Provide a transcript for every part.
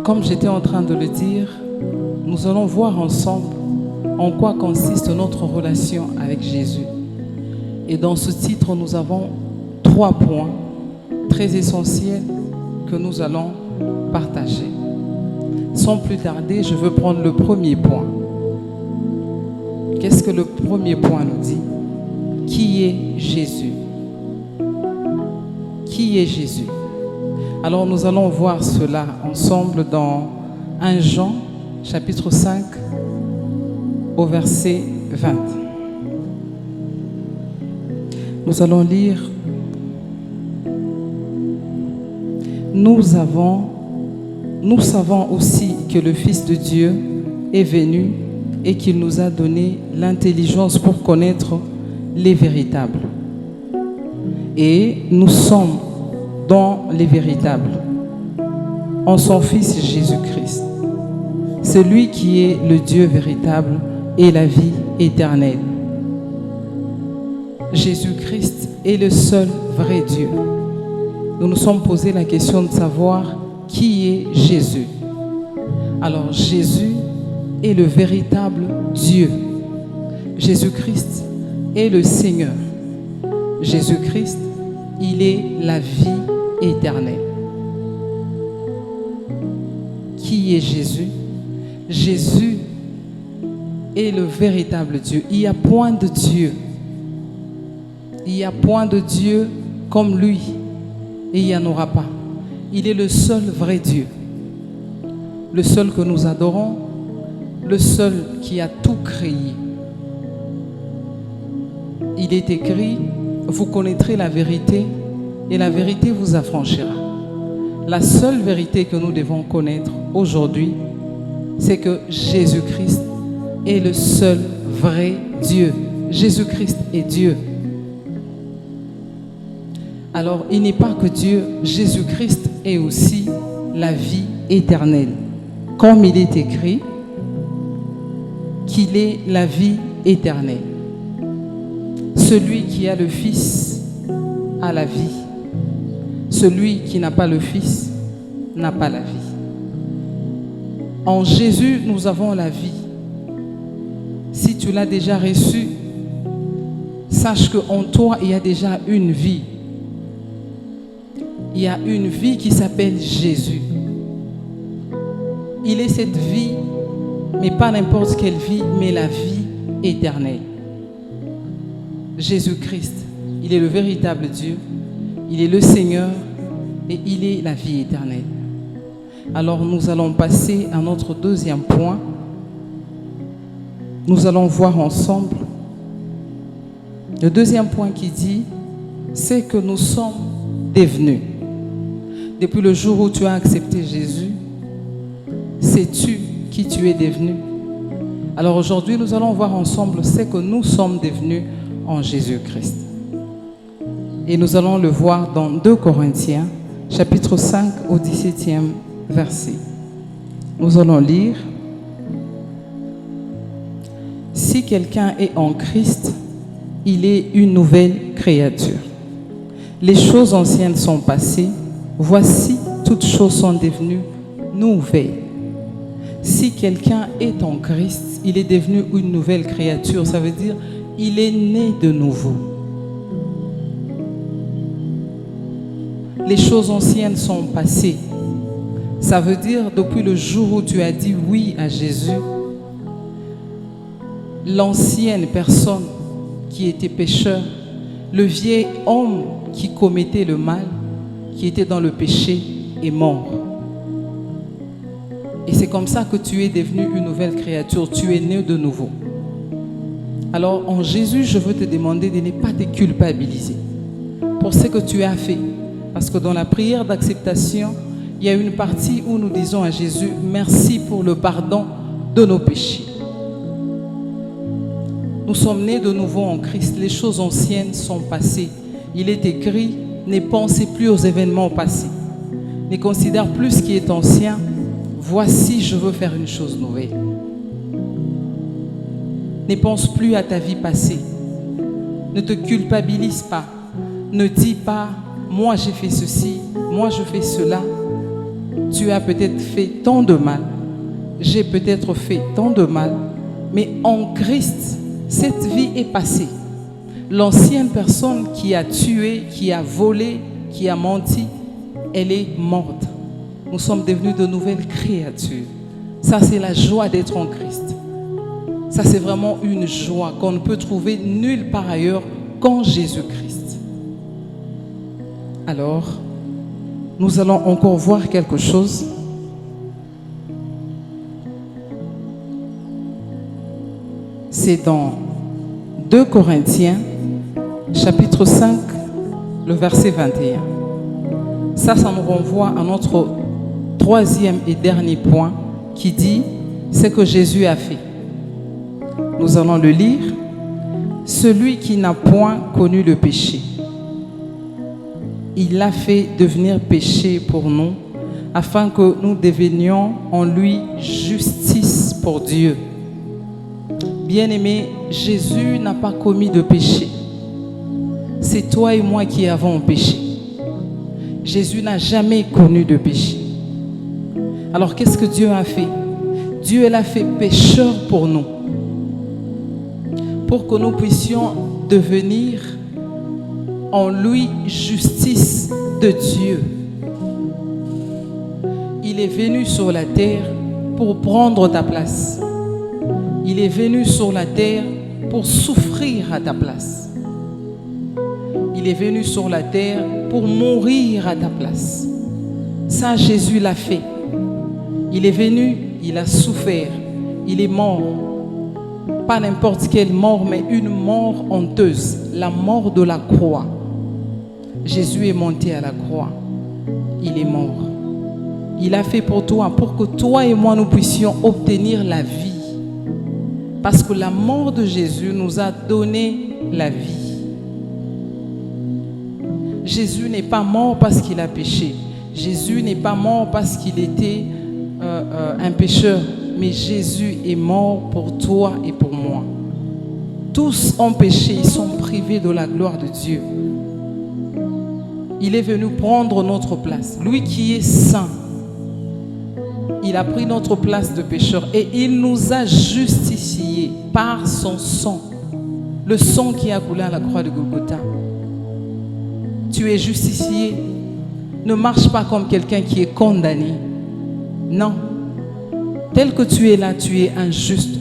Comme j'étais en train de le dire, nous allons voir ensemble en quoi consiste notre relation avec Jésus. Et dans ce titre, nous avons 3 points très essentiels que nous allons partager. Sans plus tarder, je veux prendre le premier point. Qu'est-ce que le premier point nous dit? Qui est Jésus? Qui est Jésus? Alors nous allons voir cela ensemble dans 1 Jean, chapitre 5, au verset 20. Nous allons lire. Nous savons aussi que le Fils de Dieu est venu et qu'il nous a donné l'intelligence pour connaître les véritables. Et nous sommes dans les véritables, en son Fils Jésus-Christ. Celui qui est le Dieu véritable et la vie éternelle. Jésus-Christ est le seul vrai Dieu. Nous nous sommes posé la question de savoir qui est Jésus. Alors Jésus est le véritable Dieu. Jésus-Christ est le Seigneur. Jésus-Christ, il est la vie éternelle. Qui est Jésus? Jésus est le véritable Dieu. Il n'y a point de Dieu. Il n'y a point de Dieu comme lui. Et il n'y en aura pas. Il est le seul vrai Dieu. Le seul que nous adorons. Le seul qui a tout créé. Il est écrit, vous connaîtrez la vérité et la vérité vous affranchira. La seule vérité que nous devons connaître aujourd'hui, c'est que Jésus-Christ est le seul vrai Dieu. Jésus-Christ est Dieu. Alors, il n'est pas que Dieu, Jésus-Christ est aussi la vie éternelle. Comme il est écrit, qu'il est la vie éternelle. Celui qui a le Fils a la vie. Celui qui n'a pas le Fils n'a pas la vie. En Jésus, nous avons la vie. Si tu l'as déjà reçu, sache qu'en toi, il y a déjà une vie. Il y a une vie qui s'appelle Jésus. Il est cette vie, mais pas n'importe quelle vie, mais la vie éternelle. Jésus-Christ, il est le véritable Dieu, il est le Seigneur et il est la vie éternelle. Alors nous allons passer à notre deuxième point. Nous allons voir ensemble le deuxième point qui dit, c'est que nous sommes devenus. Depuis le jour où tu as accepté Jésus, sais-tu qui tu es devenu? Alors aujourd'hui, nous allons voir ensemble ce que nous sommes devenus en Jésus-Christ. Et nous allons le voir dans 2 Corinthiens, chapitre 5 au 17e verset. Nous allons lire. Si quelqu'un est en Christ, il est une nouvelle créature. Les choses anciennes sont passées. Voici, toutes choses sont devenues nouvelles. Si quelqu'un est en Christ, il est devenu une nouvelle créature. Ça veut dire, il est né de nouveau. Les choses anciennes sont passées. Ça veut dire, depuis le jour où tu as dit oui à Jésus, l'ancienne personne qui était pécheur, le vieil homme qui commettait le mal, qui était dans le péché, est mort. Et c'est comme ça que tu es devenu une nouvelle créature. Tu es né de nouveau. Alors en Jésus, je veux te demander de ne pas te culpabiliser pour ce que tu as fait. Parce que dans la prière d'acceptation, il y a une partie où nous disons à Jésus, merci pour le pardon de nos péchés. Nous sommes nés de nouveau en Christ. Les choses anciennes sont passées. Il est écrit, ne pensez plus aux événements passés. Ne considère plus ce qui est ancien. Voici, je veux faire une chose nouvelle. Ne pense plus à ta vie passée. Ne te culpabilise pas. Ne dis pas, moi j'ai fait ceci, moi je fais cela. Tu as peut-être fait tant de mal. J'ai peut-être fait tant de mal. Mais en Christ, cette vie est passée. L'ancienne personne qui a tué, qui a volé, qui a menti, elle est morte. Nous sommes devenus de nouvelles créatures. Ça, c'est la joie d'être en Christ. Ça, c'est vraiment une joie qu'on ne peut trouver nulle part ailleurs qu'en Jésus-Christ. Alors, nous allons encore voir quelque chose. C'est dans 2 Corinthiens, chapitre 5, le verset 21. Ça nous renvoie à notre troisième et dernier point qui dit ce que Jésus a fait. Nous allons le lire. Celui qui n'a point connu le péché, il l'a fait devenir péché pour nous, afin que nous devenions en lui justice pour Dieu. Bien-aimé, Jésus n'a pas commis de péché. C'est toi et moi qui avons péché. Jésus n'a jamais connu de péché. Alors qu'est-ce que Dieu a fait? Dieu l'a fait pécheur pour nous, pour que nous puissions devenir en lui justice de Dieu. Il est venu sur la terre pour prendre ta place. Il est venu sur la terre pour souffrir à ta place. Il est venu sur la terre pour mourir à ta place. Ça, Jésus l'a fait. Il est venu, il a souffert, il est mort. Pas n'importe quelle mort, mais une mort honteuse, la mort de la croix. Jésus est monté à la croix. Il est mort. Il a fait pour toi, pour que toi et moi nous puissions obtenir la vie. Parce que la mort de Jésus nous a donné la vie. Jésus n'est pas mort parce qu'il a péché. Jésus n'est pas mort parce qu'il était un pécheur. Mais Jésus est mort pour toi et pour moi. Tous ont péché, ils sont privés de la gloire de Dieu. Il est venu prendre notre place. Lui qui est saint, il a pris notre place de pécheur et il nous a justifiés par son sang. Le sang qui a coulé à la croix de Golgotha. Tu es justifié. Ne marche pas comme quelqu'un qui est condamné. Non. Tel que tu es là, tu es injuste.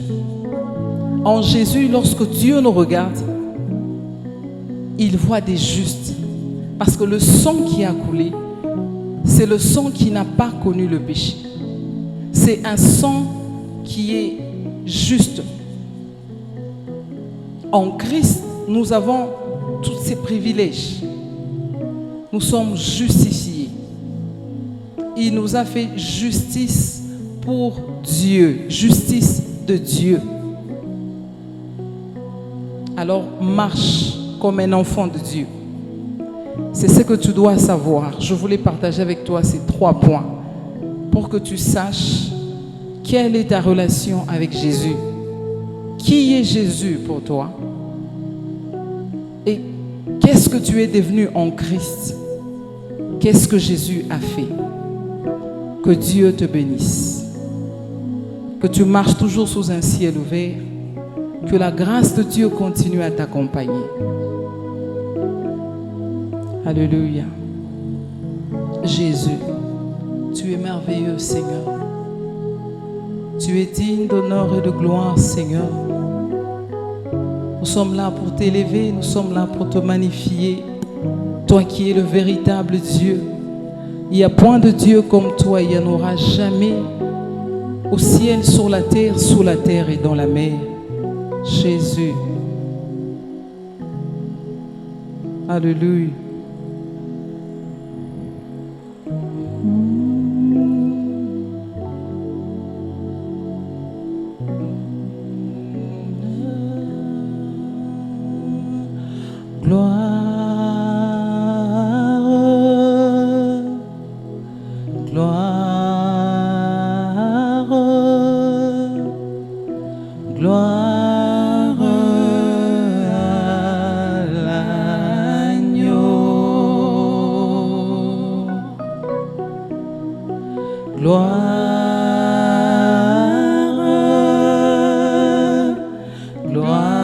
En Jésus, lorsque Dieu nous regarde, il voit des justes. Parce que le sang qui a coulé, c'est le sang qui n'a pas connu le péché. C'est un sang qui est juste. En Christ, nous avons tous ces privilèges. Nous sommes justifiés. Il nous a fait justice pour Dieu, justice de Dieu. Alors marche comme un enfant de Dieu. C'est ce que tu dois savoir. Je voulais partager avec toi ces 3 points pour que tu saches quelle est ta relation avec Jésus. Qui est Jésus pour toi? Et qu'est-ce que tu es devenu en Christ? Qu'est-ce que Jésus a fait? Que Dieu te bénisse. Que tu marches toujours sous un ciel ouvert. Que la grâce de Dieu continue à t'accompagner. Alléluia. Jésus, tu es merveilleux, Seigneur. Tu es digne d'honneur et de gloire, Seigneur. Nous sommes là pour t'élever, nous sommes là pour te magnifier. Toi qui es le véritable Dieu. Il n'y a point de Dieu comme toi, il n'y en aura jamais. Au ciel, sur la terre, sous la terre et dans la mer. Jésus. Alléluia. Gloire à l'agneau. Gloire, gloire,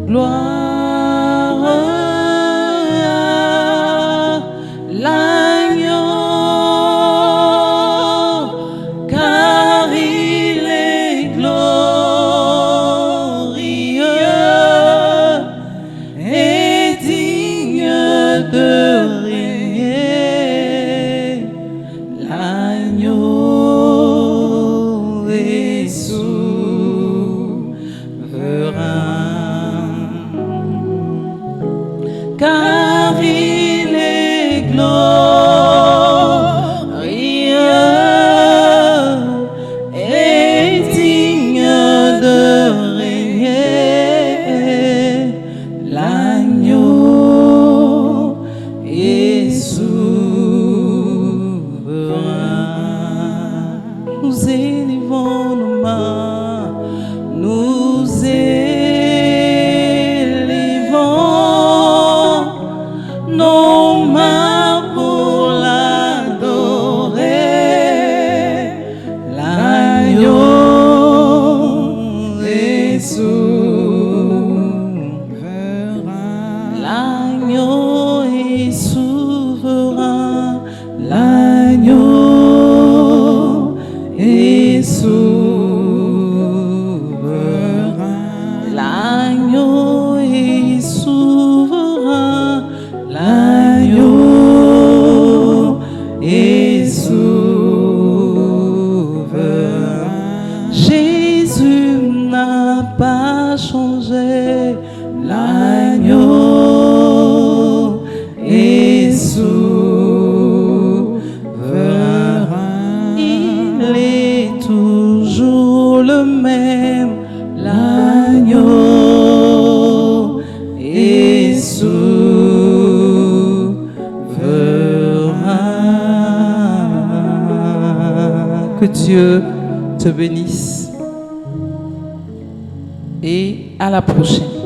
gloire à l'agneau, car il est glorieux et digne de régner. L'agneau est souverain, car il est glorieux et digne de régner. L'agneau est souverain. Nous élevons nos mains, nous élevons nos mains pour l'adorer. L'agneau est souverain. L'agneau est souverain. L'agneau est souverain. L'agneau est souverain. L'agneau est souverain. Jésus n'a pas changé. L'agneau est souverain. Il est toujours le même. L'agneau est souverain. Que Dieu te bénisse et à la prochaine.